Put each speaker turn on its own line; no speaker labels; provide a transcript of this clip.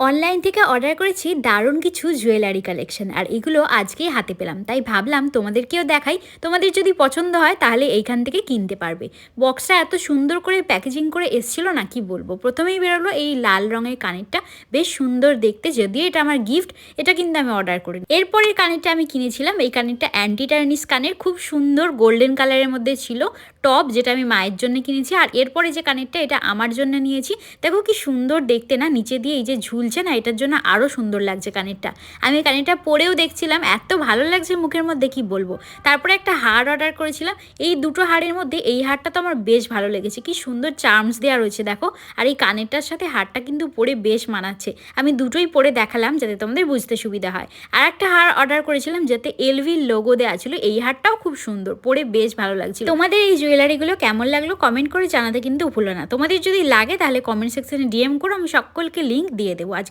Online থেকে order করেছি দারুণ কিছু জুয়েলারি কালেকশন, আর এগুলো আজকেই হাতে পেলাম, তাই ভাবলাম তোমাদেরকেও দেখাই। তোমাদের যদি পছন্দ হয় তাহলে এইখান থেকে কিনতে পারবে। বক্সটা এত সুন্দর করে প্যাকেজিং করে এসছিল না, কি বলবো। প্রথমেই বেরোলো এই লাল রঙের কানেরটা, বেশ সুন্দর দেখতে, যদিও এটা আমার গিফট, এটা কিন্তু আমি অর্ডার করি। এরপরে কানেরটা আমি কিনেছিলাম, এই কানেরটা অ্যান্টি টার্নিস কানের, খুব সুন্দর গোল্ডেন কালারের মধ্যে ছিল টপ, যেটা আমি মায়ের জন্য কিনেছি। আর এরপরে যে কানেরটা, এটা আমার জন্য নিয়েছি। দেখো কি সুন্দর দেখতে না, নিচে দিয়ে এই যে ঝুলছে না, এটার জন্য আরও সুন্দর লাগছে কানেরটা। আমি কানেরটা পরেও দেখছিলাম, এত ভালো লাগছে মুখের মধ্যে, কি বলবো। তারপরে একটা হার অর্ডার করেছিলাম, এই দুটো হারের মধ্যে এই হারটা তো আমার বেশ ভালো লেগেছে, কি সুন্দর চার্মস দেওয়া রয়েছে দেখো। আর এই কানেরটার সাথে হারটা কিন্তু পরে বেশ মানাচ্ছে। আমি দুটোই পরে দেখালাম যাতে তোমাদের বুঝতে সুবিধা হয়। আর একটা হার অর্ডার করেছিলাম যাতে এলভির লোগো দেওয়া ছিল, এই হারটাও খুব সুন্দর, পরে বেশ ভালো লাগছিল। তোমাদের এই জুয়েলারিগুলো কেমন লাগলো কমেন্ট করে জানাতে কিন্তু ভুলো না। তোমাদের যদি লাগে তাহলে কমেন্ট সেকশনে ডিএম করো, আমি সকলকে লিঙ্ক দিয়ে দেবো। আজ